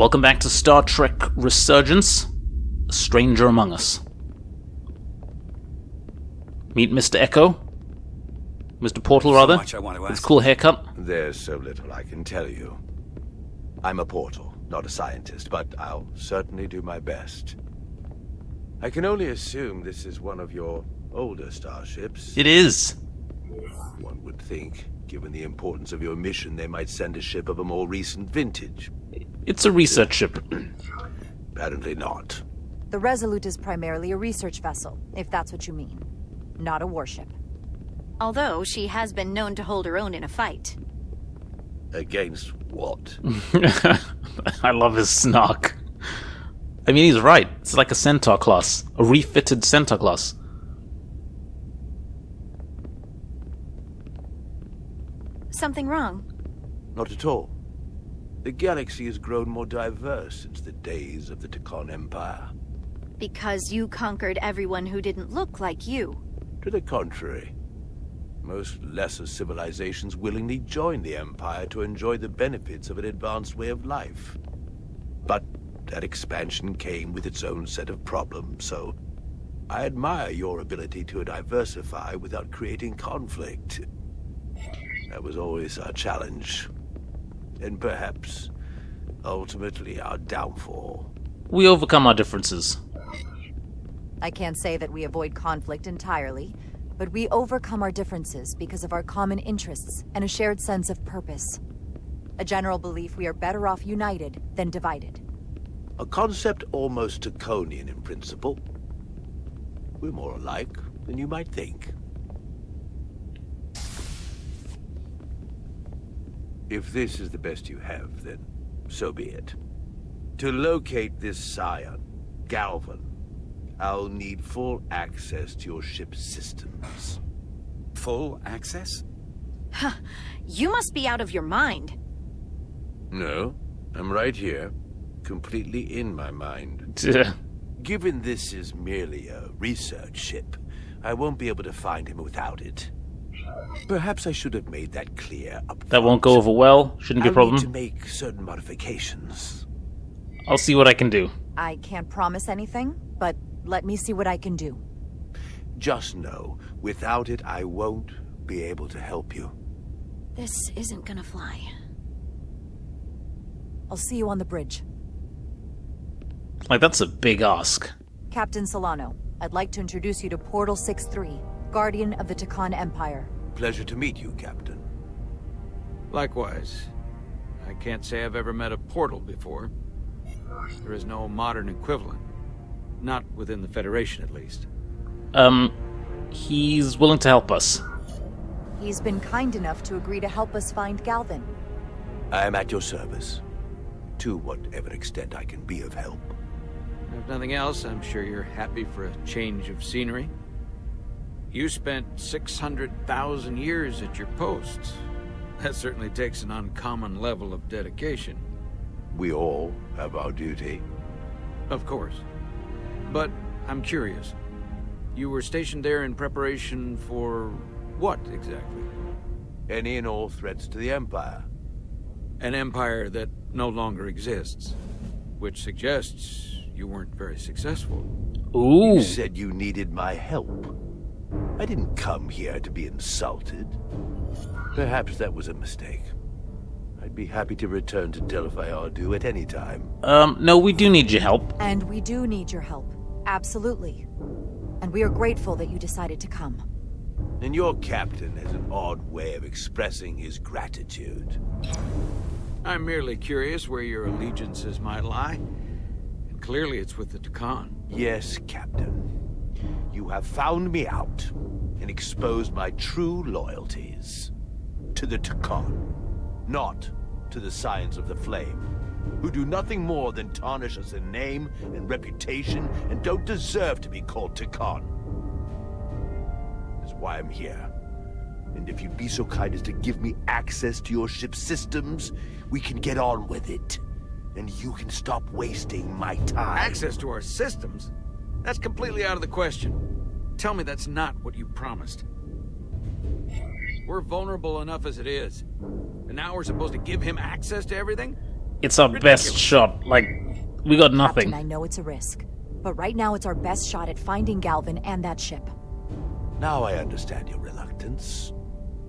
Welcome back to Star Trek Resurgence, A Stranger Among Us. Meet Mr. Echo. Mr. Portal, rather. Much I want to ask. With his cool haircut. There's so little I can tell you. I'm a portal, not a scientist, but I'll certainly do my best. I can only assume this is one of your older starships. It is. One would think, given the importance of your mission, they might send a ship of a more recent vintage. It's a research ship. Apparently not. The Resolute is primarily a research vessel, if that's what you mean. Not a warship. Although she has been known to hold her own in a fight. Against what? I love his snark. I mean, he's right. It's like a centaur class. A refitted centaur class. Something wrong? Not at all. The galaxy has grown more diverse since the days of the Tekon Empire. Because you conquered everyone who didn't look like you. To the contrary. Most lesser civilizations willingly joined the Empire to enjoy the benefits of an advanced way of life. But that expansion came with its own set of problems, so I admire your ability to diversify without creating conflict. That was always our challenge. And perhaps, ultimately, our downfall. We overcome our differences. I can't say that we avoid conflict entirely, but we overcome our differences because of our common interests and a shared sense of purpose. A general belief we are better off united than divided. A concept almost Tekonian in principle. We're more alike than you might think. If this is the best you have, then so be it. To locate this scion, Galvan, I'll need full access to your ship's systems. Full access? Huh. You must be out of your mind. No, I'm right here, completely in my mind. Given this is merely a research ship, I won't be able to find him without it. Perhaps I should have made that clear up front. That won't go over well. Shouldn't be a problem. I'll need to make certain modifications. I'll see what I can do. I can't promise anything, but let me see what I can do. Just know, without it, I won't be able to help you. This isn't gonna fly. I'll see you on the bridge. Like, that's a big ask. Captain Solano, I'd like to introduce you to Portal 6-3, Guardian of the Tekon Empire. Pleasure to meet you, Captain. Likewise. I can't say I've ever met a portal before. There is no modern equivalent. Not within the Federation, at least. He's willing to help us. He's been kind enough to agree to help us find Galvan. I am at your service. To whatever extent I can be of help. If nothing else, I'm sure you're happy for a change of scenery. You spent 600,000 years at your post. That certainly takes an uncommon level of dedication. We all have our duty. Of course. But I'm curious. You were stationed there in preparation for what, exactly? Any and all threats to the Empire. An empire that no longer exists. Which suggests you weren't very successful. Ooh. You said you needed my help. I didn't come here to be insulted. Perhaps that was a mistake. I'd be happy to return to Delphi Ardu at any time. No, we do need your help. And we do need your help. Absolutely. And we are grateful that you decided to come. And your captain has an odd way of expressing his gratitude. I'm merely curious where your allegiances might lie. And clearly it's with the Tekon. Yes, Captain. You have found me out and exposed my true loyalties. To the Tekon, not to the Scions of the Flame, who do nothing more than tarnish us in name and reputation and don't deserve to be called Tekon. That's why I'm here. And if you'd be so kind as to give me access to your ship's systems, we can get on with it. And you can stop wasting my time. Access to our systems? That's completely out of the question. Tell me that's not what you promised. We're vulnerable enough as it is. And now we're supposed to give him access to everything? It's our best shot. Like, we got nothing. Captain, I know it's a risk, but right now it's our best shot at finding Galvin and that ship. Now I understand your reluctance.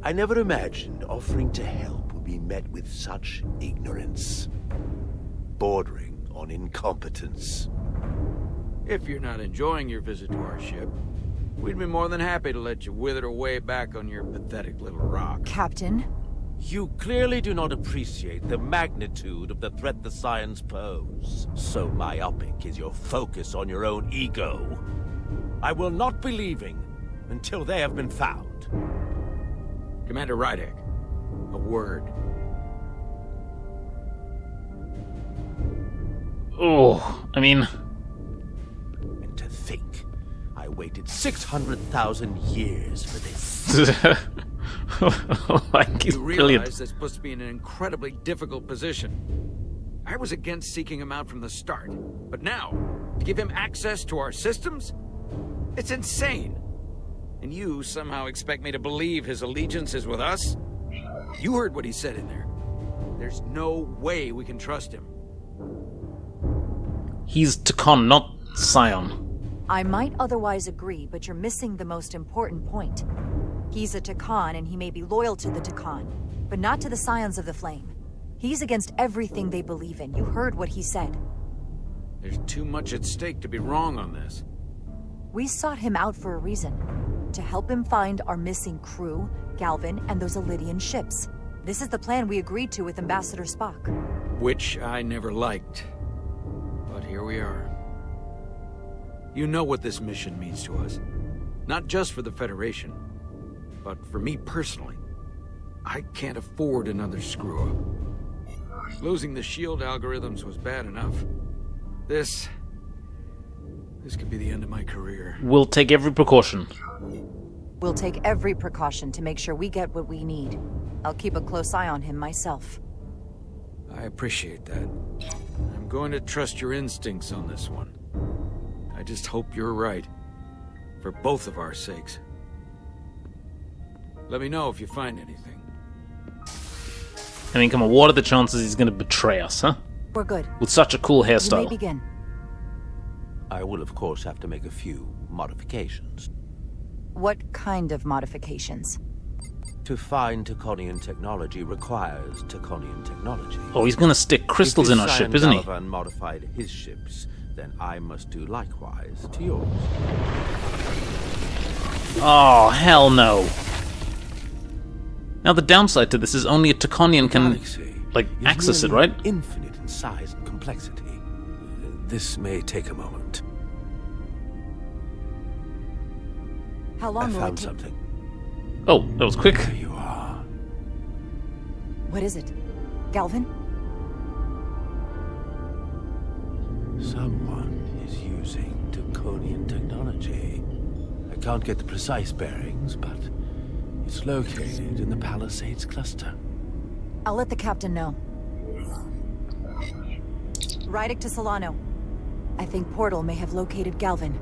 I never imagined offering to help would be met with such ignorance. Bordering on incompetence. If you're not enjoying your visit to our ship, we'd be more than happy to let you wither away back on your pathetic little rock. Captain? You clearly do not appreciate the magnitude of the threat the Scions pose. So myopic is your focus on your own ego. I will not be leaving until they have been found. Commander Rydek, a word. Oh, I mean... And to think, I waited 600,000 years for this. Like, he's You brilliant. realize this puts me in an incredibly difficult position. I was against seeking him out from the start, but now, to give him access to our systems? It's insane. And you somehow expect me to believe his allegiance is with us? You heard what he said in there. There's no way we can trust him. He's Takon, not Scion. I might otherwise agree, but you're missing the most important point. He's a Takon, and he may be loyal to the Takon, but not to the Scions of the Flame. He's against everything they believe in. You heard what he said. There's too much at stake to be wrong on this. We sought him out for a reason. To help him find our missing crew, Galvin, and those Elydian ships. This is the plan we agreed to with Ambassador Spock. Which I never liked. But here we are. You know what this mission means to us. Not just for the Federation, but for me personally. I can't afford another screw-up. Losing the shield algorithms was bad enough. This could be the end of my career. We'll take every precaution. We'll take every precaution to make sure we get what we need. I'll keep a close eye on him myself. I appreciate that. I'm going to trust your instincts on this one. I just hope you're right. For both of our sakes. Let me know if you find anything. I mean, come on, what are the chances he's gonna betray us, huh? We're good. With such a cool You may hairstyle. begin. I will, of course, have to make a few modifications. What kind of modifications? To find Taconian technology requires Taconian technology. Oh, he's gonna stick crystals in our ship, isn't he? If Galvan modified his ships, then I must do likewise to yours. Oh, hell no. Now the downside to this is only a Taconian can, Galaxy like, is access it, nearly right? Infinite in size and complexity. This may take a moment. How I long will it found take? something. Oh, that was quick. There you are. What is it? Galvin? Someone is using Taconian technology. I can't get the precise bearings, but it's located in the Palisades cluster. I'll let the captain know. Rydek to Solano. I think Portal may have located Galvin.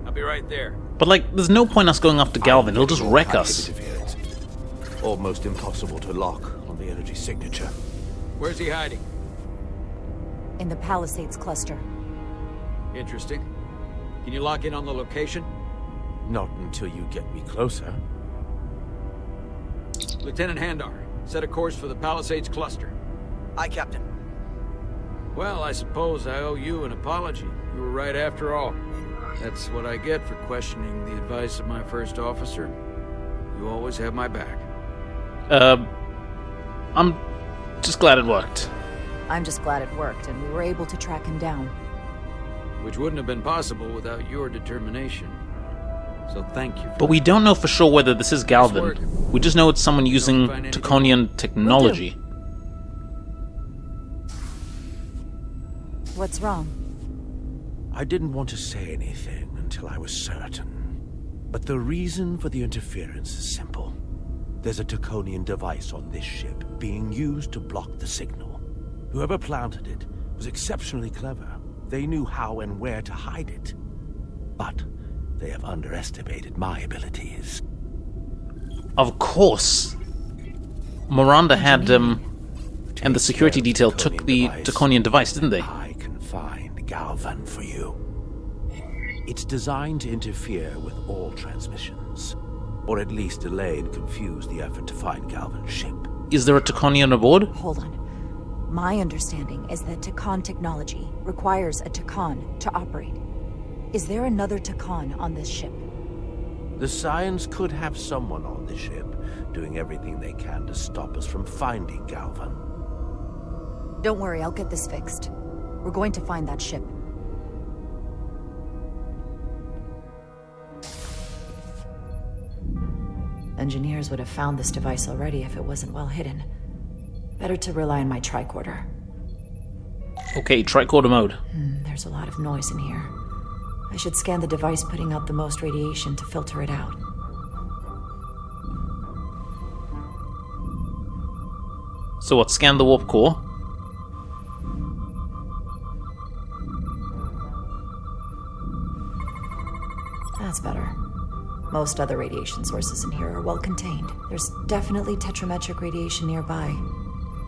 I'll be right there. But, like, there's no point us going after Galvin. He'll just wreck us. Almost impossible to lock on the energy signature. Where's he hiding? In the Palisades cluster. Interesting. Can you lock in on the location? Not until you get me closer. Lieutenant Handar, set a course for the Palisades cluster. Aye, Captain. Well, I suppose I owe you an apology. You were right after all. That's what I get for questioning the advice of my first officer. You always have my back. I'm just glad it worked. I'm just glad it worked, and we were able to track him down. Which wouldn't have been possible without your determination. So thank you for But we don't know for sure whether this is Galvin. work. We just know it's someone using find anything? Taconian technology. What's wrong? I didn't want to say anything until I was certain. But the reason for the interference is simple. There's a Taconian device on this ship being used to block the signal. Whoever planted it was exceptionally clever. They knew how and where to hide it. But they have underestimated my abilities. Of course. Miranda had, To and the security detail took the Taconian device, didn't they? I can find Galvan for you. It's designed to interfere with all transmissions, or at least delay and confuse the effort to find Galvan's ship. Is there a Taconian aboard? Hold on. My understanding is that Takan technology requires a Takan to operate. Is there another Takan on this ship? The Scions could have someone on the ship, doing everything they can to stop us from finding Galvan. Don't worry, I'll get this fixed. We're going to find that ship. Engineers would have found this device already if it wasn't well hidden. Better to rely on my tricorder. Okay, tricorder mode. There's a lot of noise in here. I should scan the device putting out the most radiation to filter it out. So what, scan the warp core? That's better. Most other radiation sources in here are well contained. There's definitely tetrametric radiation nearby.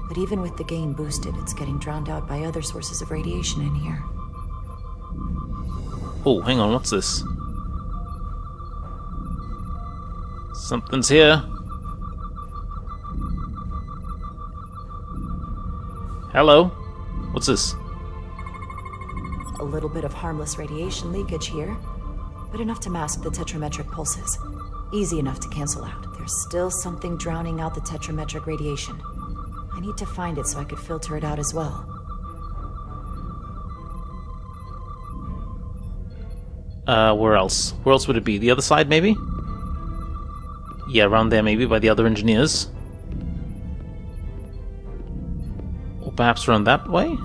But even with the gain boosted, it's getting drowned out by other sources of radiation in here. Oh, hang on, what's this? Something's here. Hello? What's this? A little bit of harmless radiation leakage here, but enough to mask the tetrametric pulses. Easy enough to cancel out. There's still something drowning out the tetrametric radiation. I need to find it so I could filter it out as well. Where else? Where else would it be? The other side, maybe? Yeah, around there, maybe, by the other engineers. Or perhaps around that way?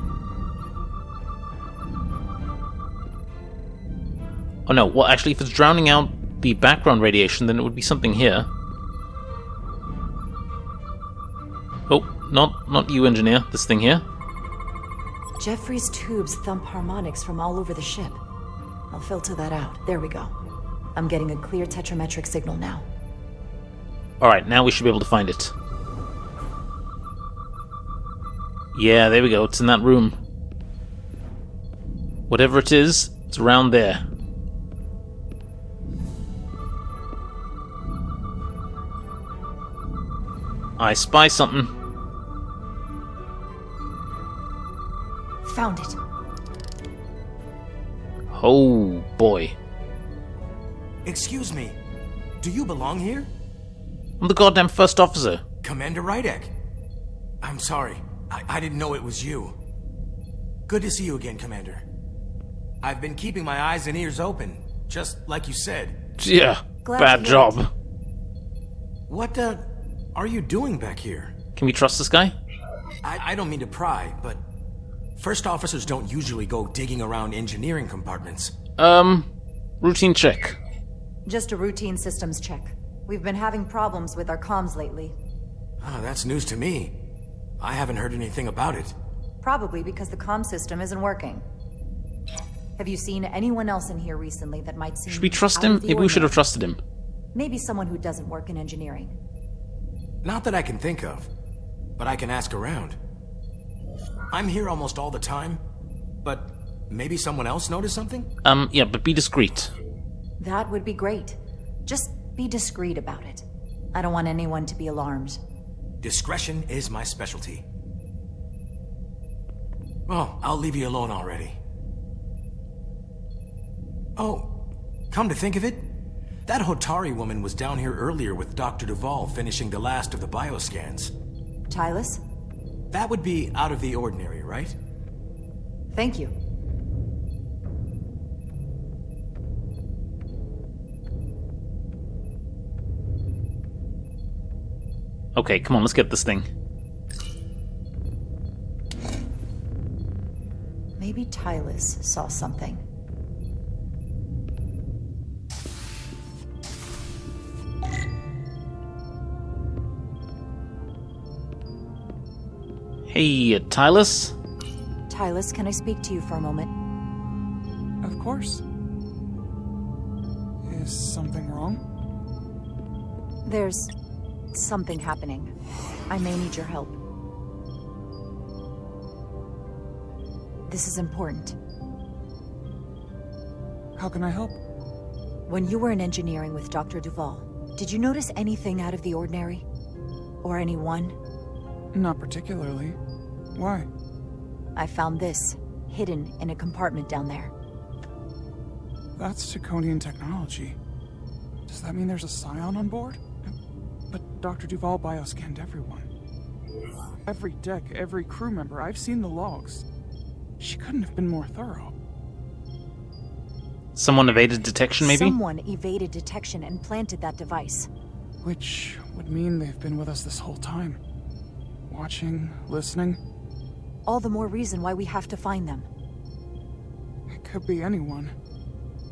Oh no, well actually if it's drowning out the background radiation, then it would be something here. Oh, not you, engineer. This thing here. Jeffrey's tubes thump harmonics from all over the ship. I'll filter that out. There we go. I'm getting a clear tetrametric signal now. Alright, now we should be able to find it. Yeah, there we go. It's in that room. Whatever it is, it's around there. I spy something. Found it. Oh, boy. Excuse me. Do you belong here? I'm the goddamn first officer. Commander Rydek. I'm sorry. I didn't know it was you. Good to see you again, Commander. I've been keeping my eyes and ears open, just like you said. Yeah, Glad bad to hear job. it. What, are you doing back here? Can we trust this guy? I don't mean to pry, but first officers don't usually go digging around engineering compartments. Routine check. Just a routine systems check. We've been having problems with our comms lately. Oh, that's news to me. I haven't heard anything about it. Probably because the comm system isn't working. Have you seen anyone else in here recently that might seem Should we trust out him? of the Maybe we should have ordinary? trusted him. Maybe someone who doesn't work in engineering. Not that I can think of, but I can ask around. I'm here almost all the time, but maybe someone else noticed something? Yeah, but be discreet. That would be great. Just be discreet about it. I don't want anyone to be alarmed. Discretion is my specialty. Well, I'll leave you alone already. Oh, come to think of it, that Hotari woman was down here earlier with Dr. Duvall finishing the last of the bioscans. Tylus? That would be out of the ordinary, right? Thank you. Okay, come on, let's get this thing. Maybe Tylus saw something. Hey, Tylus? Tylus, can I speak to you for a moment? Of course. Is something wrong? There's something happening. I may need your help. This is important. How can I help? When you were in engineering with Dr. Duval, did you notice anything out of the ordinary? Or anyone? Not particularly. Why? I found this, hidden in a compartment down there. That's Taconian technology. Does that mean there's a Scion on board? But Dr. Duval bioscanned everyone. Every deck, every crew member, I've seen the logs. She couldn't have been more thorough. Someone evaded detection, maybe? Someone evaded detection and planted that device. Which would mean they've been with us this whole time. Watching, listening. All the more reason why we have to find them. It could be anyone.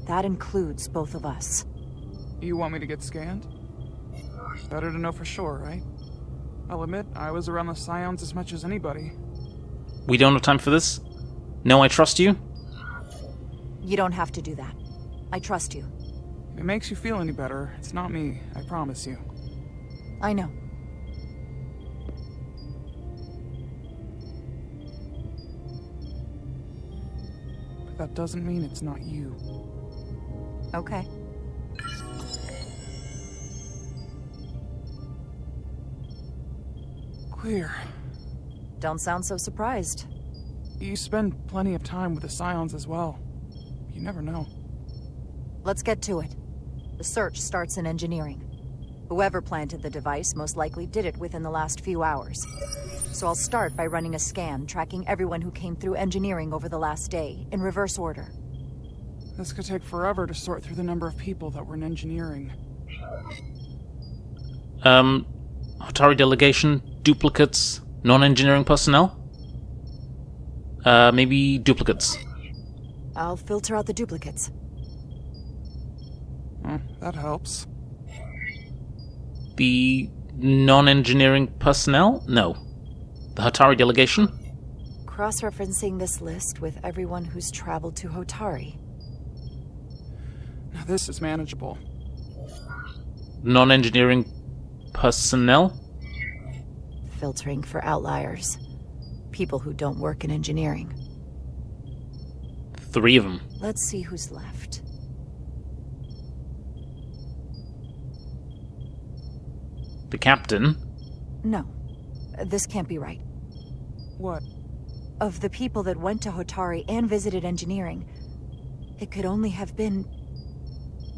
That includes both of us. You want me to get scanned? Better to know for sure, right? I'll admit, I was around the Scions as much as anybody. We don't have time for this? No, I trust you? You don't have to do that. I trust you. If it makes you feel any better, it's not me, I promise you. I know. But that doesn't mean it's not you. Okay. Clear. Don't sound so surprised. You spend plenty of time with the Scions as well. You never know. Let's get to it. The search starts in engineering. Whoever planted the device most likely did it within the last few hours. So I'll start by running a scan, tracking everyone who came through engineering over the last day, in reverse order. This could take forever to sort through the number of people that were in engineering. Atari delegation, duplicates, non-engineering personnel? Maybe duplicates. I'll filter out the duplicates. That helps. The non-engineering personnel? No. The Atari delegation? Cross-referencing this list with everyone who's traveled to Hotari. Now this is manageable. Non-engineering personnel? Filtering for outliers. People who don't work in engineering. 3 of them. Let's see who's left. The captain? No. This can't be right. What? Of the people that went to Hotari and visited engineering, it could only have been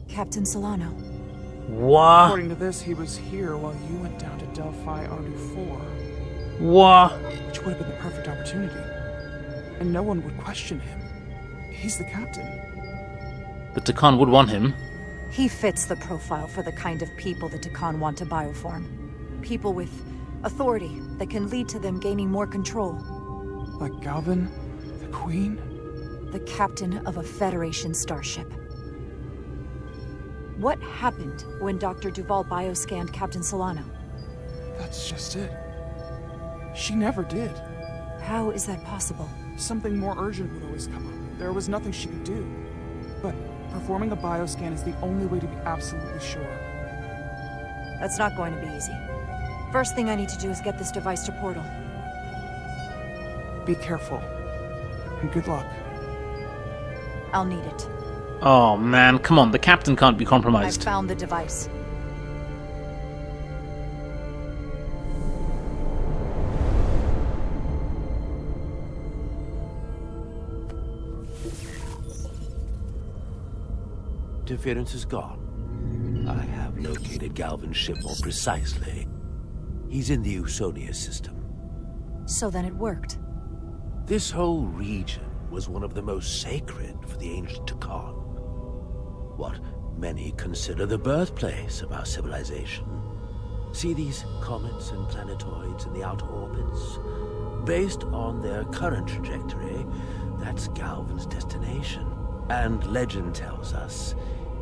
Captain Solano. What? According to this, he was here while you went down to Delphi RD4. What? Which would have been the perfect opportunity. And no one would question him. He's the captain. The Takan would want him. He fits the profile for the kind of people the Takan want to bioform. People with authority that can lead to them gaining more control. Like Galvin? The Queen? The captain of a Federation starship. What happened when Dr. Duval bioscanned Captain Solano? That's just it. She never did. How is that possible? Something more urgent would always come up. There was nothing she could do. But performing a bioscan is the only way to be absolutely sure. That's not going to be easy. First thing I need to do is get this device to Portal. Be careful. And good luck. I'll need it. Oh man, come on, the captain can't be I compromised. found the device. Interference is gone. I have located Galvin's ship more precisely. He's in the U.S.S system. So then it worked. This whole region was one of the most sacred for the ancient Takan. What many consider the birthplace of our civilization. See these comets and planetoids in the outer orbits? Based on their current trajectory, that's Galvin's destination. And legend tells us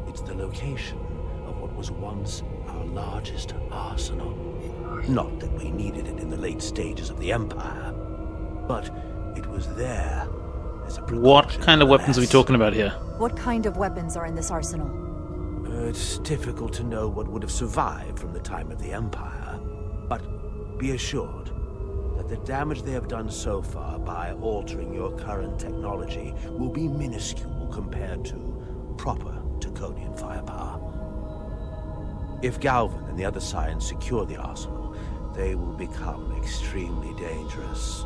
it's the location of what was once our largest arsenal. Not that we needed it in the late stages of the Empire, but it was there as a precaution. What kind of weapons are we talking about here? What kind of weapons are in this arsenal? It's difficult to know what would have survived from the time of the Empire, but be assured that but the damage they have done so far by altering your current technology will be minuscule compared to proper Draconian firepower. If Galvin and the other Scions secure the arsenal, they will become extremely dangerous.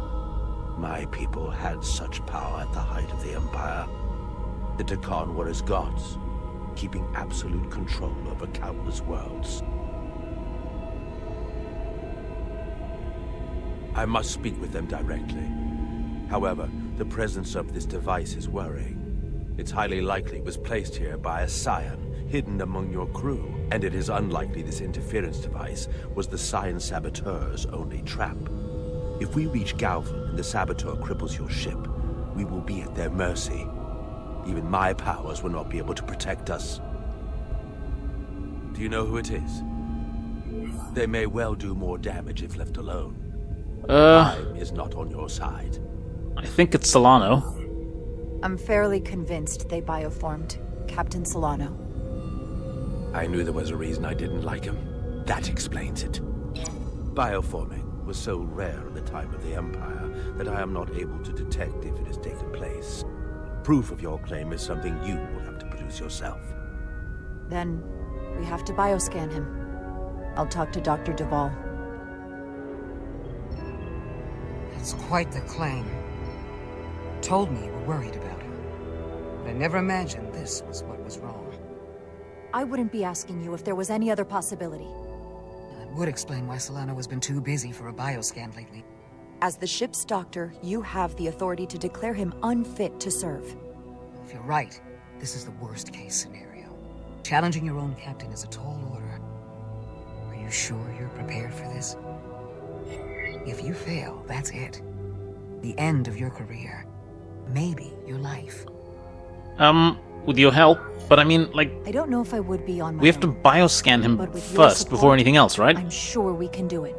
My people had such power at the height of the Empire. The Dakan were as gods, keeping absolute control over countless worlds. I must speak with them directly. However, the presence of this device is worrying. It's highly likely it was placed here by a Scion, hidden among your crew, and it is unlikely this interference device was the Scion saboteur's only trap. If we reach Galvin and the saboteur cripples your ship, we will be at their mercy. Even my powers will not be able to protect us. Do you know who it is? They may well do more damage if left alone. Time is not on your side. I think it's Solano. I'm fairly convinced they bioformed Captain Solano. I knew there was a reason I didn't like him. That explains it. Bioforming was so rare at the time of the Empire that I am not able to detect if it has taken place. Proof of your claim is something you will have to produce yourself. Then we have to bioscan him. I'll talk to Dr. Duvall. That's quite the claim. Told me you were worried about him. But I never imagined this was what was wrong. I wouldn't be asking you if there was any other possibility. That would explain why Solano has been too busy for a bioscan lately. As the ship's doctor, you have the authority to declare him unfit to serve. If you're right, this is the worst case scenario. Challenging your own captain is a tall order. Are you sure you're prepared for this? If you fail, that's it. The end of your career. Maybe your life. With your help, but I mean, like... I don't know if I would be on my We have to own, bioscan him but with your first, support, before anything else, right? I'm sure we can do it.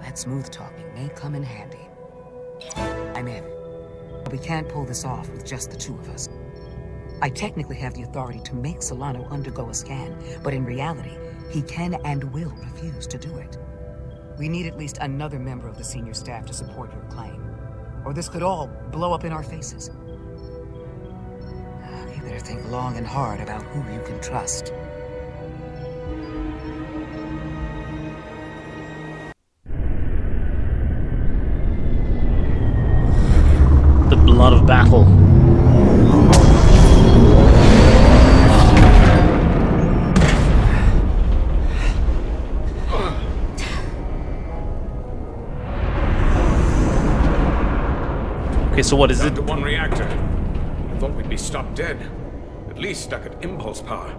That smooth talking may come in handy. I'm in. But we can't pull this off with just the two of us. I technically have the authority to make Solano undergo a scan, but in reality, he can and will refuse to do it. We need at least another member of the senior staff to support your claim, or this could all blow up in our faces. You better think long and hard about who you can trust. The blood of battle. Okay, so what is it? Down to one reactor. Thought we'd be stopped dead. At least stuck at impulse power.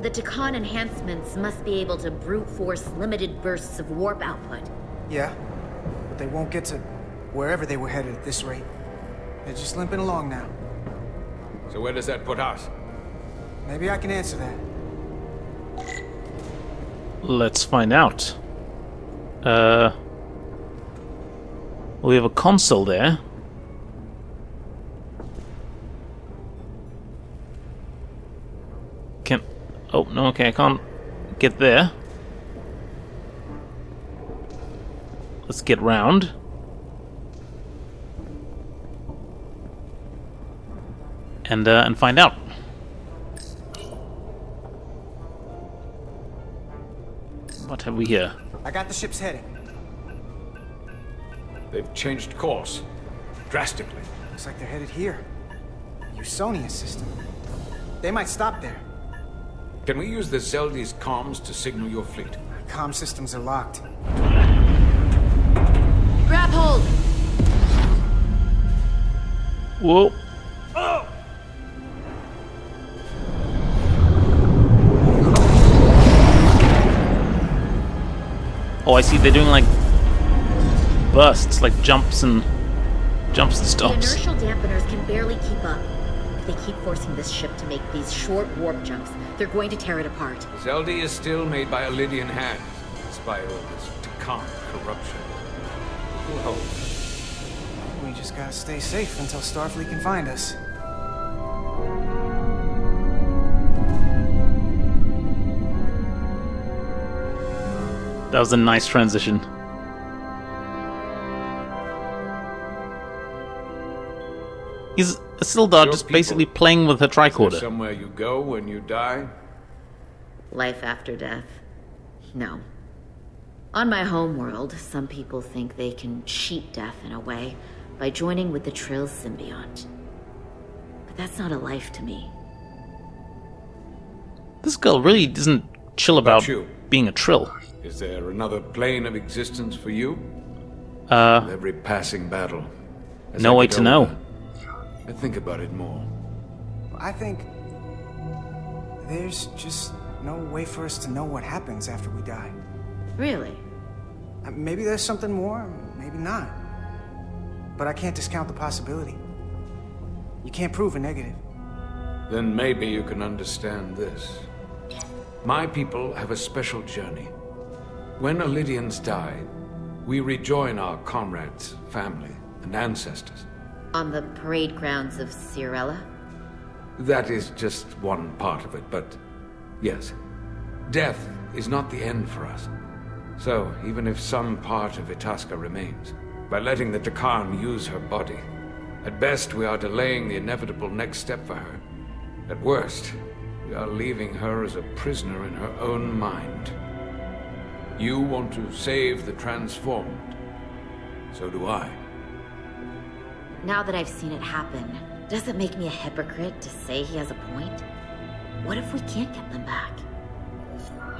The Dakan enhancements must be able to brute force limited bursts of warp output. Yeah, but they won't get to wherever they were headed at this rate. They're just limping along now. So where does that put us? Maybe I can answer that. Let's find out. We have a console there. Oh, no, okay, I can't get there. Let's get round. And find out. What have we here? I got the ship's heading. They've changed course. Drastically. Looks like they're headed here. U.S.S system. They might stop there. Can we use the Zeldi's comms to signal your fleet? Comm systems are locked. Grab hold! Whoa. Oh! Oh, I see. They're doing like bursts, like jumps and stops. The inertial dampeners can barely keep up. If they keep forcing this ship to make these short warp jumps, they're going to tear it apart. Zeldi is still made by a Lydian hand, despite all this Dakan corruption. We'll hold. We just gotta stay safe until Starfleet can find us. That was a nice transition. He's a Sildar Your just people. basically playing with her Is there tricorder. somewhere you go when you die? Life after death? No. On my homeworld, some people think they can cheat death in a way by joining with the Trill symbiont. But that's not a life to me. This girl really isn't chill about you? being a Trill. Is there another plane of existence for you? With every passing battle. As no I way get to know. older, I think about it more. I think there's just no way for us to know what happens after we die. Really? Maybe there's something more, maybe not. But I can't discount the possibility. You can't prove a negative. Then maybe you can understand this. My people have a special journey. When Illydians die, we rejoin our comrades, family, and ancestors. On the parade grounds of Cirella? That is just one part of it, but yes. Death is not the end for us. So, even if some part of Itasca remains, by letting the Takarn use her body, at best we are delaying the inevitable next step for her. At worst, we are leaving her as a prisoner in her own mind. You want to save the transformed. So do I. Now that I've seen it happen, does it make me a hypocrite to say he has a point? What if we can't get them back?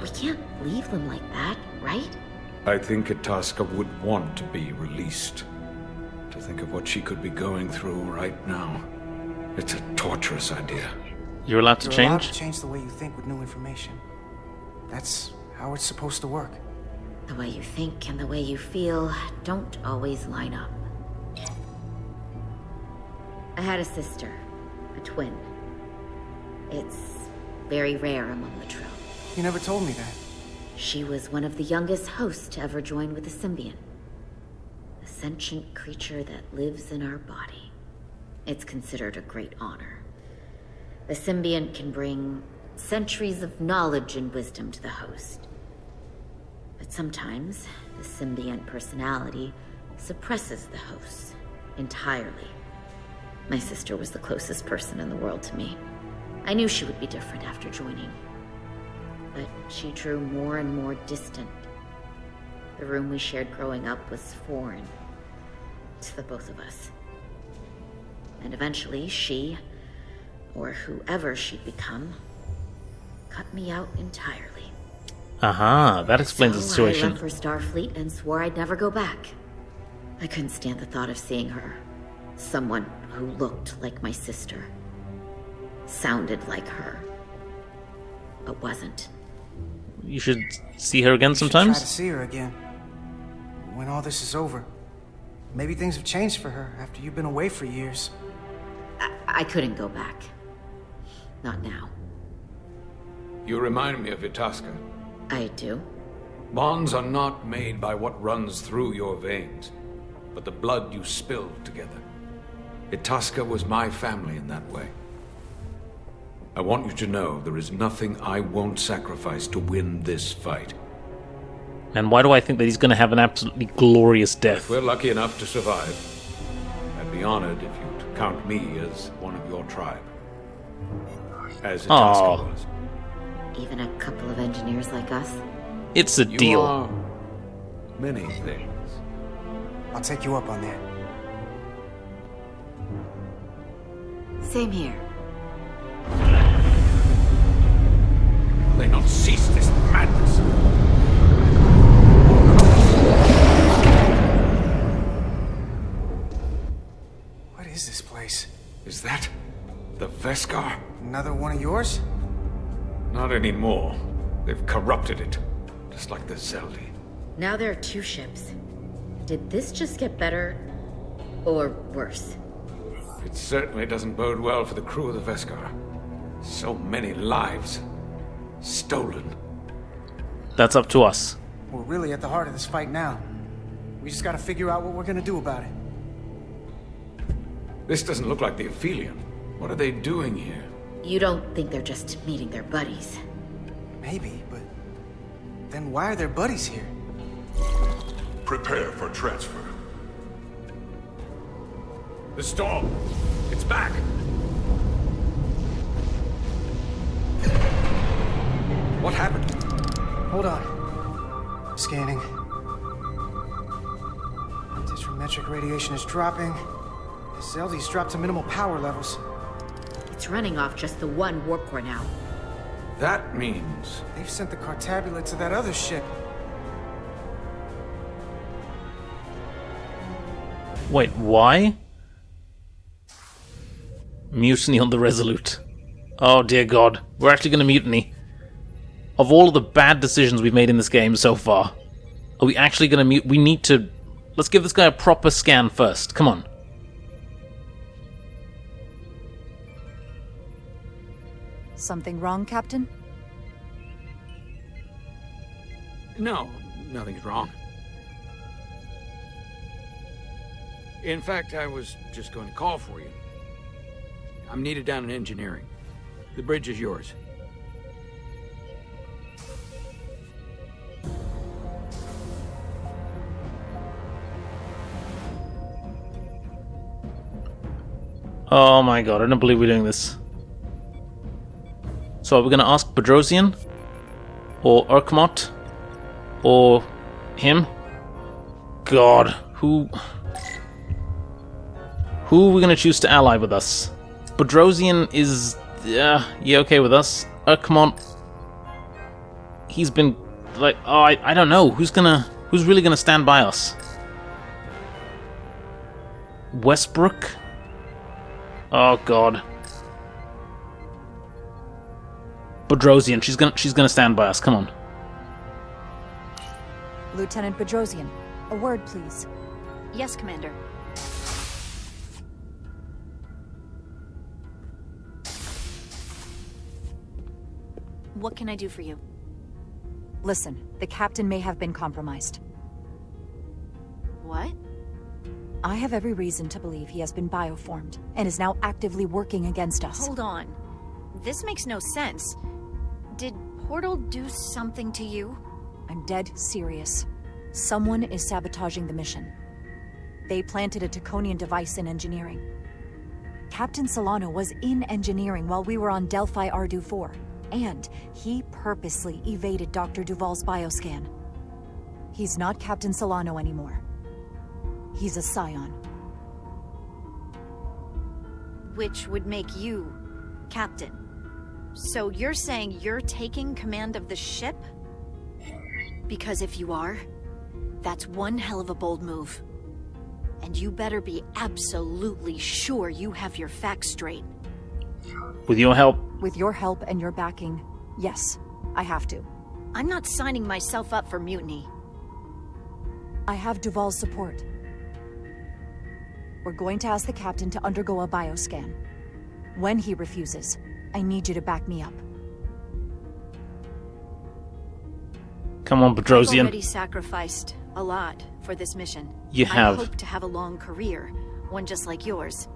We can't leave them like that, right? I think Itasca would want to be released. To think of what she could be going through right now. It's a torturous idea. You're allowed to You're change? allowed to change the way you think with new information. That's how it's supposed to work. The way you think and the way you feel don't always line up. I had a sister, a twin. It's very rare among the Trill. You never told me that. She was one of the youngest hosts to ever join with the symbiont. A sentient creature that lives in our body. It's considered a great honor. The symbiont can bring centuries of knowledge and wisdom to the host. But sometimes, the symbiont personality suppresses the host entirely. My sister was the closest person in the world to me. I knew she would be different after joining. But she drew more and more distant. The room we shared growing up was foreign to the both of us. And eventually she, or whoever she'd become, cut me out entirely. Aha, that explains the So situation. I left for Starfleet and swore I'd never go back. I couldn't stand the thought of seeing her. Someone who looked like my sister. Sounded like her. But wasn't. You should see her again You should sometimes? try to see her again. When all this is over. Maybe things have changed for her after you've been away for years. I couldn't go back. Not now. You remind me of Itasca. I do? Bonds are not made by what runs through your veins, but the blood you spill together. Itasca was my family in that way. I want you to know there is nothing I won't sacrifice to win this fight. And why do I think that he's going to have an absolutely glorious If death? we're lucky enough to survive, I'd be honored if you'd count me as one of your tribe. As Itasca Aw. was. Even a couple of engineers like us? It's a You deal. are many things. I'll take you up on that. Same here. They not cease this madness. What is this place? Is that the Veskar? Another one of yours? Not anymore. They've corrupted it, just like the Zeldi. Now there are two ships. Did this just get better? Or worse? It certainly doesn't bode well for the crew of the Veskar. So many lives stolen. That's up to us. We're really at the heart of this fight now. We just gotta figure out what we're gonna do about it. This doesn't look like the Aphelion. What are they doing here? You don't think they're just meeting their buddies? Maybe, but then why are their buddies here? Prepare for transfer. The storm! It's back! What happened? Hold on. Scanning. Metric radiation is dropping. The Zeldy's dropped to minimal power levels. It's running off just the one warp core now. That means... They've sent the Cartabula to that other ship. Wait, why? Mutiny on the Resolute. Oh dear god. We're actually going to mutiny. Of all of the bad decisions we've made in this game so far, are we actually going to mute? We need to... Let's give this guy a proper scan first. Come on. Something wrong, Captain? No, nothing's wrong. In fact, I was just going to call for you. I'm needed down in engineering. The bridge is yours. Oh my god, I don't believe we're doing this. So are we going to ask Bedrosian? Or Urkmot? Or him? God, who are we going to choose to ally with us? Bedrosian is... yeah, okay with us. Urkmot... He's been... like... oh, I don't know. Who's really gonna stand by us? Westbrook? Oh god. Bedrosian, she's gonna stand by us. Come on. Lieutenant Bedrosian, a word, please. Yes, Commander. What can I do for you? Listen, the captain may have been compromised. What? I have every reason to believe he has been bioformed, and is now actively working against us. Hold on. This makes no sense. Did Portal do something to you? I'm dead serious. Someone is sabotaging the mission. They planted a Taconian device in engineering. Captain Solano was in engineering while we were on Delphi Ardu 4, and he purposely evaded Dr. Duval's bioscan. He's not Captain Solano anymore. He's a Scion. Which would make you Captain. So you're saying you're taking command of the ship? Because if you are, that's one hell of a bold move. And you better be absolutely sure you have your facts straight. With your help? With your help and your backing, yes, I have to. I'm not signing myself up for mutiny. I have Duval's support. We're going to ask the captain to undergo a bioscan. When he refuses, I need you to back me up. Come on, Bedrosian. I've already sacrificed a lot for this mission. You have. I hope to have a long career, one just like yours.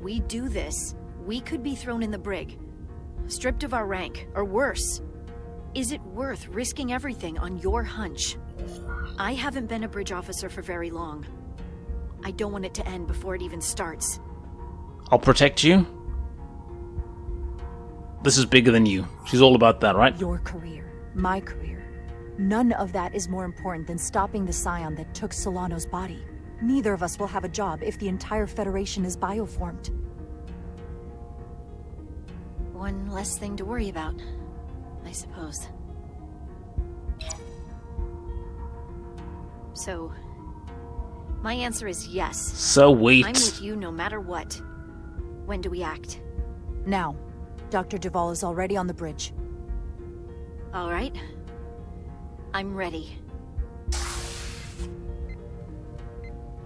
We do this, we could be thrown in the brig, stripped of our rank, or worse. Is it worth risking everything on your hunch? I haven't been a bridge officer for very long. I don't want it to end before it even starts. I'll protect you. This is bigger than you. She's all about that, right? Your career, my career. None of that is more important than stopping the Scion that took Solano's body. Neither of us will have a job if the entire Federation is bioformed. One less thing to worry about, I suppose. So, my answer is yes. So wait. I'm with you no matter what. When do we act? Now. Dr. Duval is already on the bridge. All right. I'm ready.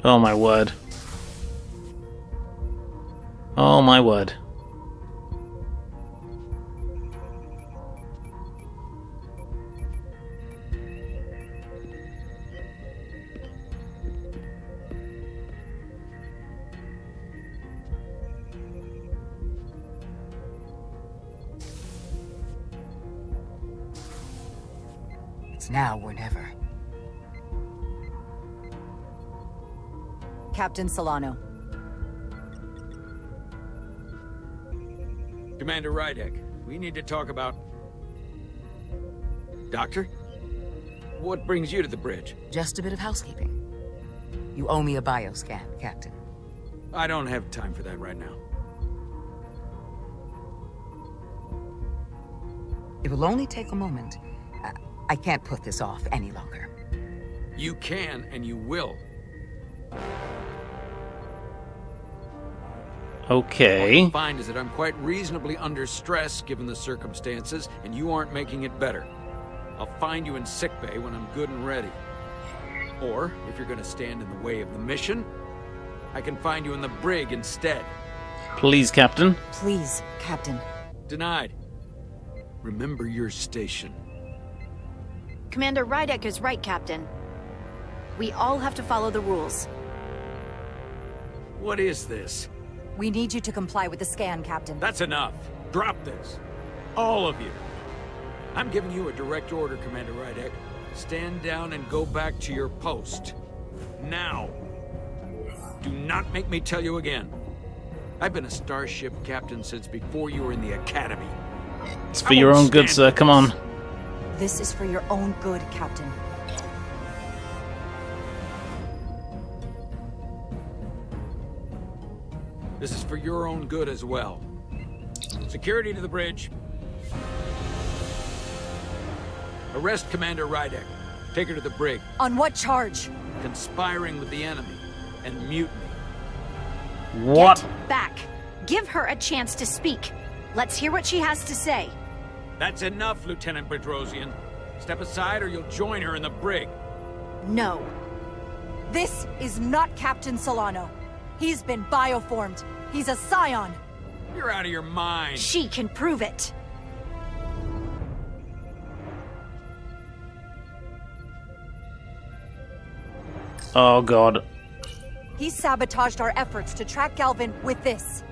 Oh my word. Oh my word. It's now or never. Captain Solano. Commander Rydek, we need to talk about... Doctor? What brings you to the bridge? Just a bit of housekeeping. You owe me a bioscan, Captain. I don't have time for that right now. It will only take a moment. I can't put this off any longer. You can, and you will. Okay. What you'll find is that I'm quite reasonably under stress given the circumstances, and you aren't making it better. I'll find you in sickbay when I'm good and ready. Or, if you're gonna stand in the way of the mission, I can find you in the brig instead. Please, Captain. Please, Captain. Denied. Remember your station. Commander Rydek is right, Captain. We all have to follow the rules. What is this? We need you to comply with the scan, Captain. That's enough. Drop this. All of you. I'm giving you a direct order, Commander Rydek. Stand down and go back to your post. Now. Do not make me tell you again. I've been a starship captain since before you were in the academy. It's for your own good, sir. Come on. This is for your own good, Captain. This is for your own good as well. Security to the bridge. Arrest Commander Rydek. Take her to the brig. On what charge? Conspiring with the enemy and mutiny. What? Get back. Give her a chance to speak. Let's hear what she has to say. That's enough, Lieutenant Bedrosian. Step aside or you'll join her in the brig. No. This is not Captain Solano. He's been bioformed. He's a scion. You're out of your mind. She can prove it. Oh, God. He sabotaged our efforts to track Galvin with this.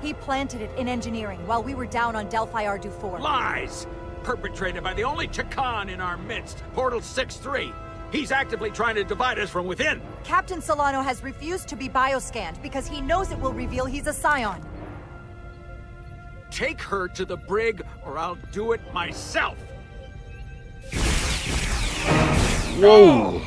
He planted it in engineering while we were down on Delphi Ardu-4. Lies! Perpetrated by the only Takan in our midst, Portal 6-3. He's actively trying to divide us from within. Captain Solano has refused to be bioscanned because he knows it will reveal he's a scion. Take her to the brig, or I'll do it myself. Whoa!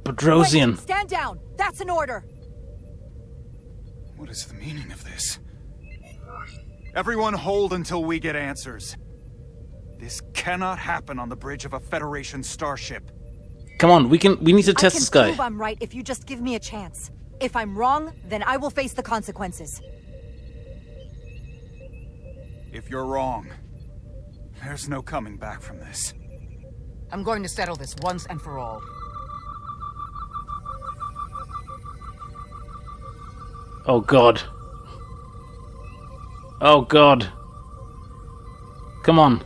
Bedrosian. Wait, stand down! That's an order! What is the meaning of this? Everyone hold until we get answers. This cannot happen on the bridge of a Federation starship. Come on, we need to test this guy. I can prove I'm right if you just give me a chance. If I'm wrong, then I will face the consequences. If you're wrong, there's no coming back from this. I'm going to settle this once and for all. Oh, God. Oh, God. Come on.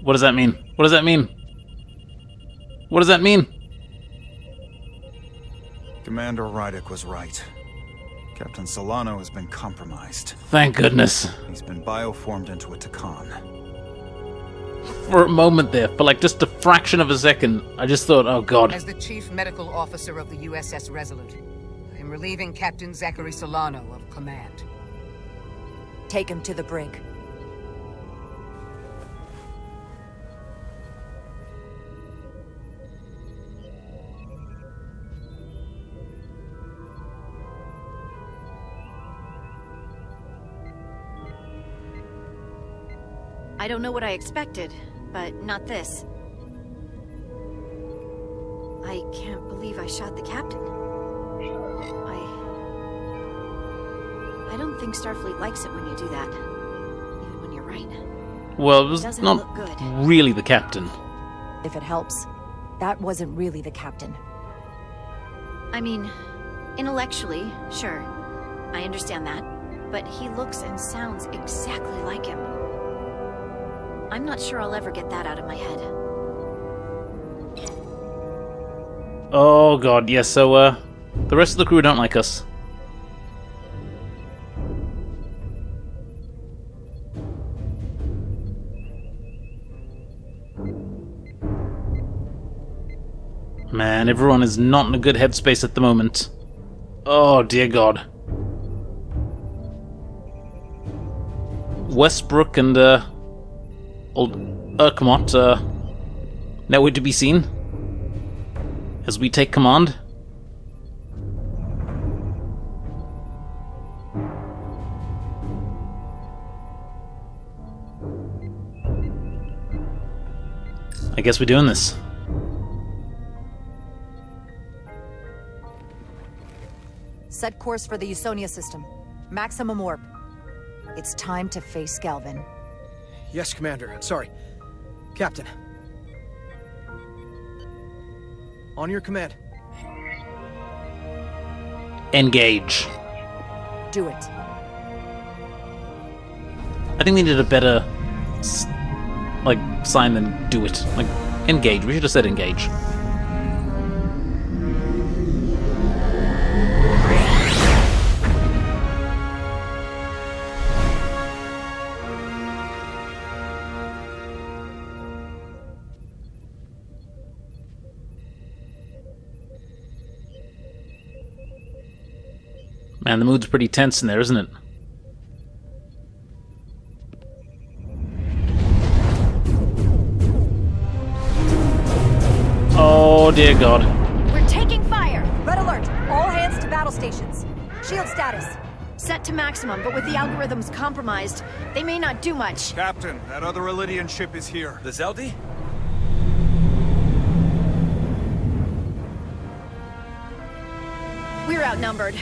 What does that mean? What does that mean? What does that mean? Commander Rydek was right. Captain Solano has been compromised. Thank goodness. He's been bioformed into a Takan. For a moment there, for like just a fraction of a second, I just thought, oh God. As the Chief Medical Officer of the U.S.S. Resolute, I am relieving Captain Zachary Solano of command. Take him to the brig. I don't know what I expected, but not this. I can't believe I shot the captain. I don't think Starfleet likes it when you do that. Even when you're right. Well, it was Doesn't not look good. really the captain. If it helps. that wasn't really the captain. I mean, intellectually, sure. I understand that. But he looks and sounds exactly like him. I'm not sure I'll ever get that out of my head. Oh god, yes, so, the rest of the crew don't like us. Man, everyone is not in a good headspace at the moment. Oh, dear god. Westbrook and, old Urkamot, nowhere to be seen. As we take command. I guess we're doing this. Set course for the Usonia system. Maximum warp. It's time to face Galvin. Yes, Commander. Sorry. Captain. On your command. Engage. Do it. I think they needed a better, sign than do it. Like, engage. We should have said engage. Man, the mood's pretty tense in there, isn't it? Oh, dear God. We're taking fire! Red alert! All hands to battle stations. Shield status. Set to maximum, but with the algorithms compromised, they may not do much. Captain, that other Elydian ship is here. The Zeldi? We're outnumbered.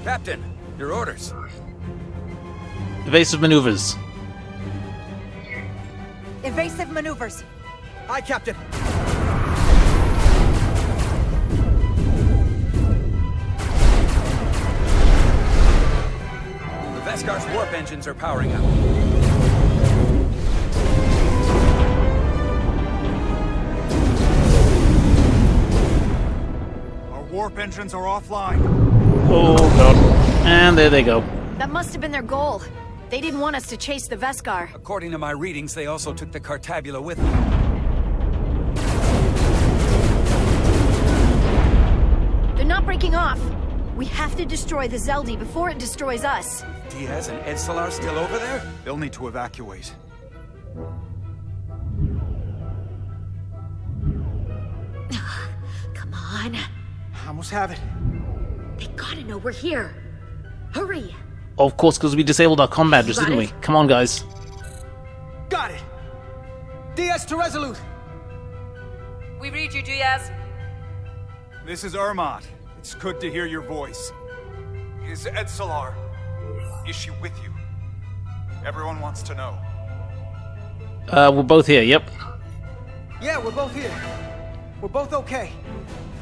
Captain, your orders. Evasive maneuvers. Evasive maneuvers. Aye, Captain. The Veskar's warp engines are powering up. Our warp engines are offline. Oh, God. And there they go. That must have been their goal. They didn't want us to chase the Veskar. According to my readings, they also took the Cartabula with them. They're not breaking off. We have to destroy the Zeldi before it destroys us. Diaz and Edsalar still over there? They'll need to evacuate. Come on. Almost have it. They gotta know we're here. Hurry! Of course, because we disabled our combaters, didn't we? Come on, guys. Got it! Diaz to Resolute! We read you, Diaz. This is Ermot. It's good to hear your voice. Is Edsalar? Is she with you? Everyone wants to know. We're both here, yep. Yeah, we're both here. We're both okay.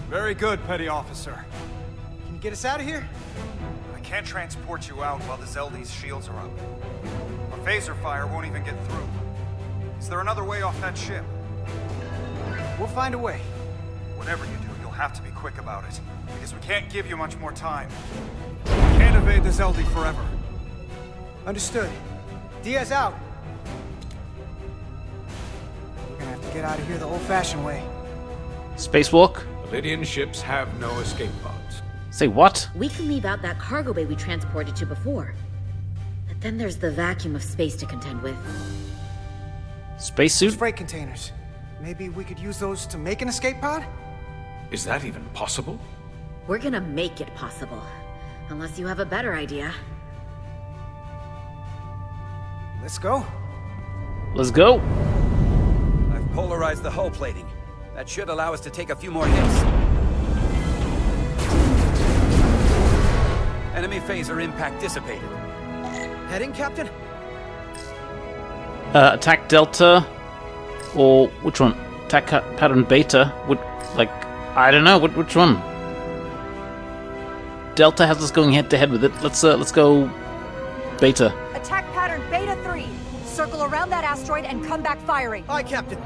Very good, Petty Officer. Can you get us out of here? I can't transport you out while the Zeldi's shields are up. A phaser fire won't even get through. Is there another way off that ship? We'll find a way. Whatever you do, you'll have to be quick about it. Because we can't give you much more time. We can't evade the Zeldi forever. Understood. Diaz out. We're gonna have to get out of here the old-fashioned way. Spacewalk? Elydian ships have no escape pods. Say what? We can leave out that cargo bay we transported to before. But then there's the vacuum of space to contend with. Spacesuit? Freight containers. Maybe we could use those to make an escape pod? Is that even possible? We're gonna make it possible. Unless you have a better idea. Let's go. Let's go. I've polarized the hull plating. That should allow us to take a few more hits. Enemy phaser impact dissipated. Heading, Captain? Attack Delta, or which one? Attack pattern Beta. Like, I don't know, which one? Delta has us going head-to-head with it. Let's go Beta. Attack pattern Beta 3. Circle around that asteroid and come back firing. Aye, Captain.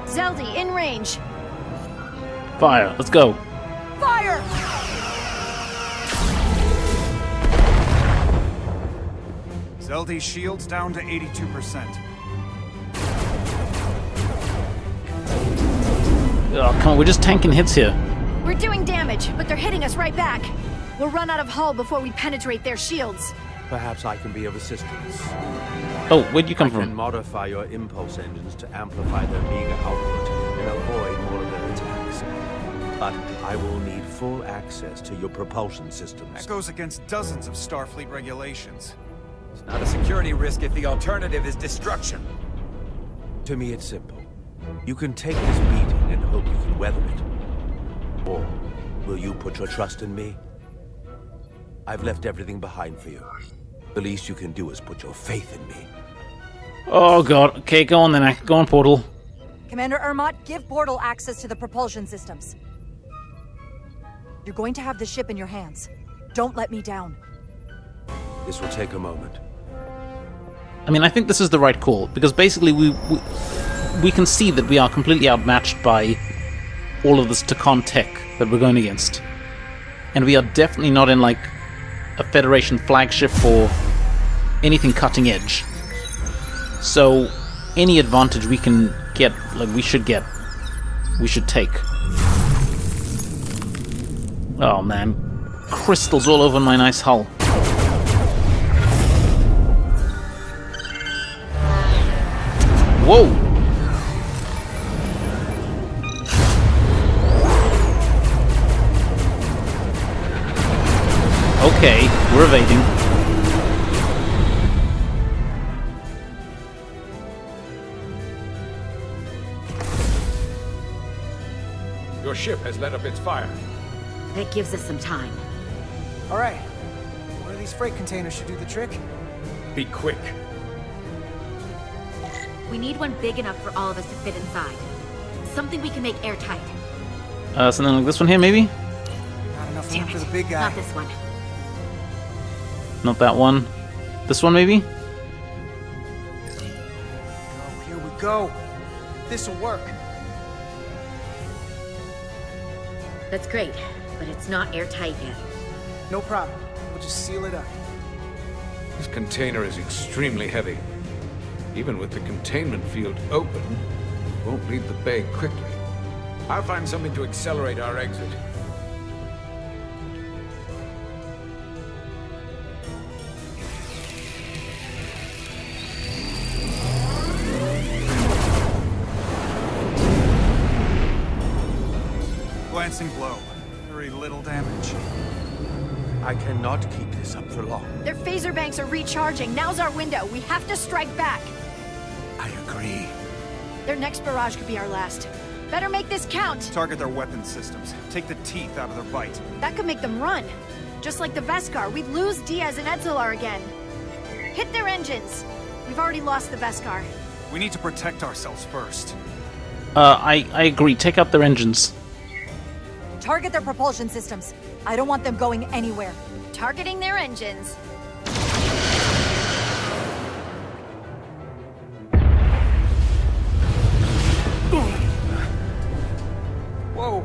Zeldy, in range. Fire, let's go. Fire! Zeldy's shield's down to 82%. Oh, come on, we're just tanking hits here. We're doing damage, but they're hitting us right back. We'll run out of hull before we penetrate their shields. Perhaps I can be of assistance. Oh, where'd you come I from? can modify your impulse engines to amplify their meager output and avoid more of their attacks. But I will need full access to your propulsion systems. That goes against dozens of Starfleet regulations. It's not a security risk if the alternative is destruction. To me, it's simple. You can take this beating and hope you can weather it. Or will you put your trust in me? I've left everything behind for you. The least you can do is put your faith in me. Oh god, okay, go on then, go on, Portal. Commander Ermot, give Portal access to the propulsion systems. You're going to have the ship in your hands. Don't let me down. This will take a moment. I mean, I think this is the right call, because basically we can see that we are completely outmatched by all of this Takan tech that we're going against. And we are definitely not in, like, a Federation flagship or anything cutting edge. So, any advantage we can get, like, we should take. Oh, man. Crystals all over my nice hull. Whoa! Okay, we're evading. Your ship has let up its fire. That gives us some time. All right. One of these freight containers should do the trick. Be quick. We need one big enough for all of us to fit inside. Something we can make airtight. Something like this one here, maybe? Not enough room for the big guy. Not this one. Not that one. This one, maybe? Oh, here we go. This'll work. That's great, but it's not airtight yet. No problem. We'll just seal it up. This container is extremely heavy. Even with the containment field open, it won't leave the bay quickly. I'll find something to accelerate our exit. Glancing blow. Very little damage. I cannot keep this up for long. Their phaser banks are recharging. Now's our window. We have to strike back. I agree. Their next barrage could be our last. Better make this count. Target their weapon systems. Take the teeth out of their bite. That could make them run. Just like the Veskar, we'd lose Diaz and Edzolar again. Hit their engines. We've already lost the Veskar. We need to protect ourselves first. I agree. Take out their engines. Target their propulsion systems. I don't want them going anywhere. Targeting their engines. Whoa.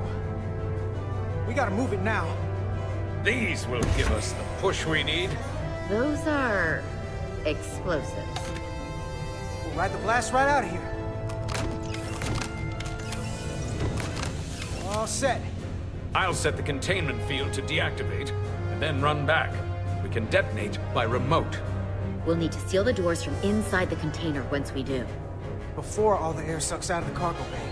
We gotta move it now. These will give us the push we need. Those are explosives. We'll ride the blast right out of here. All set. I'll set the containment field to deactivate, and then run back. We can detonate by remote. We'll need to seal the doors from inside the container once we do. Before all the air sucks out of the cargo bay.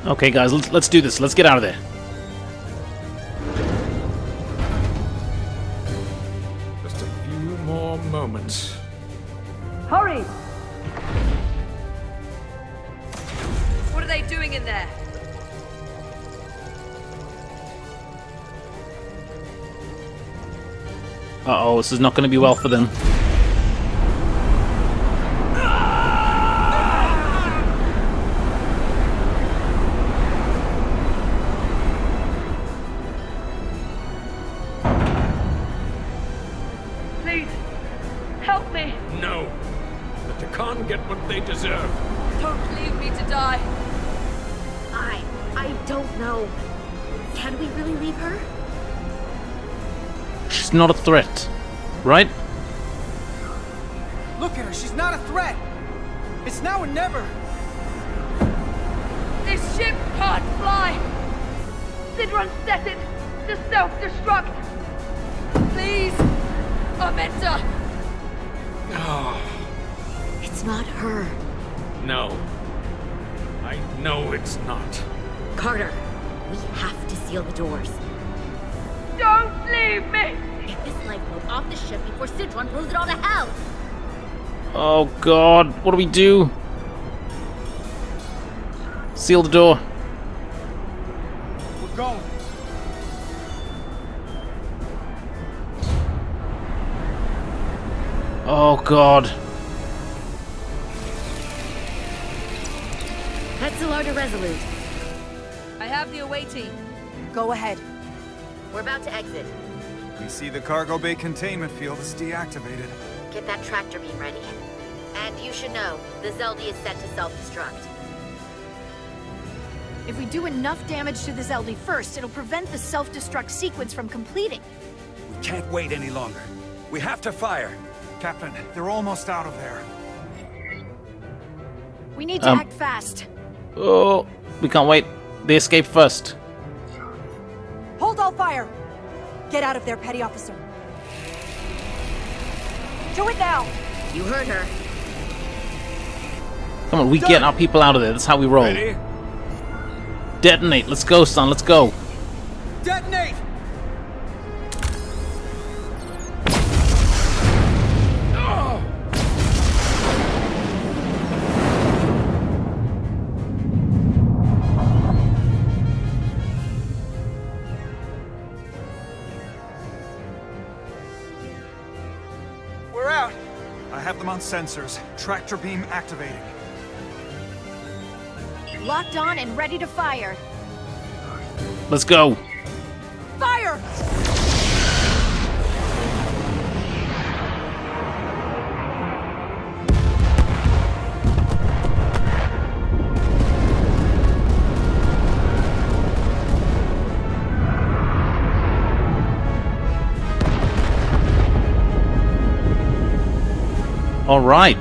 Okay, guys, let's do this. Let's get out of there. Just a few more moments. Hurry! doing in there? Uh-oh, this is not going to be well for them. Please, help me. No. The Takan get what they deserve. Don't leave me to die. I don't know. Can we really leave her? She's not a threat, right? Look at her, she's not a threat! It's now or never! This ship can't fly. Sidron set it to self-destruct. Please, Amenta. It's not her. No. I know it's not. Carter, we have to seal the doors. Don't leave me! Get this lifeboat off the ship before Sidron blows it all to hell! Oh god, what do we do? Seal the door. We're going. Oh god. Hetzelar to Resolute. I have the away team. Go ahead. We're about to exit. We see the cargo bay containment field is deactivated. Get that tractor beam ready. And you should know, the Zeldy is set to self-destruct. If we do enough damage to the Zeldy first, it'll prevent the self-destruct sequence from completing. We can't wait any longer. We have to fire. Captain, they're almost out of there. We need to act fast. Oh, we can't wait. They escape first. Hold all fire! Get out of there, Petty Officer. Do it now! You heard her. Come on, we get our people out of there. That's how we roll. Ready? Detonate. Let's go, son. Let's go. Detonate! We're out. I have them on sensors. Tractor beam activating. Locked on and ready to fire. Let's go. Fire! All right.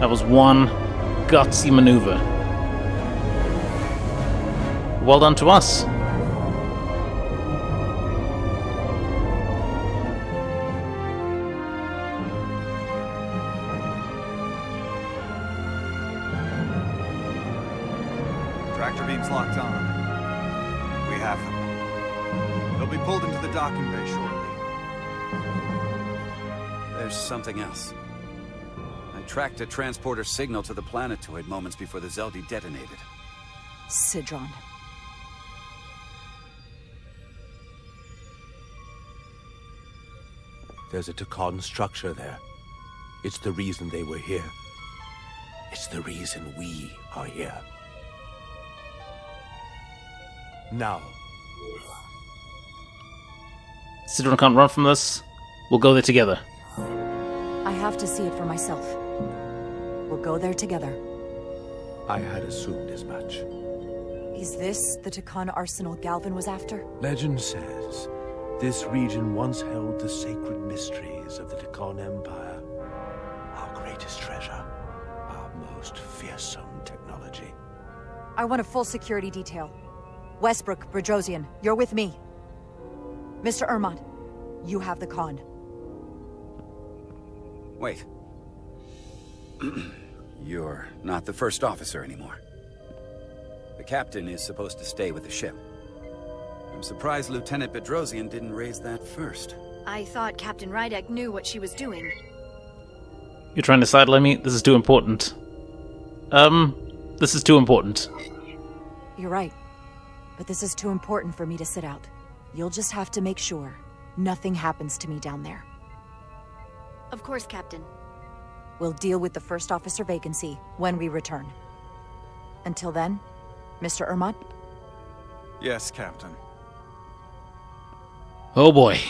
That was one gutsy maneuver. Well done to us. Tractor beam's locked on. We have them. They'll be pulled into the docking bay shortly. There's something else. I tracked a transporter signal to the planetoid moments before the Zeldy detonated. Sidron. There's a Takan structure there. It's the reason they were here. It's the reason we are here. Now. Sidron can't run from this. We'll go there together. I have to see it for myself. We'll go there together. I had assumed as much. Is this the Takan arsenal Galvin was after? Legend says this region once held the sacred mysteries of the Takan Empire. Our greatest treasure. Our most fearsome technology. I want a full security detail. Westbrook, Brodrosian, you're with me. Mr. Ermont, you have the con. Wait. You're not the first officer anymore. The captain is supposed to stay with the ship. I'm surprised Lieutenant Bedrosian didn't raise that first. I thought Captain Rydek knew what she was doing. You're trying to sideline me? This is too important. This is too important. You're right. But this is too important for me to sit out. You'll just have to make sure nothing happens to me down there. Of course, Captain. We'll deal with the first officer vacancy when we return. Until then, Mr. Ermont? Yes, Captain. Oh boy.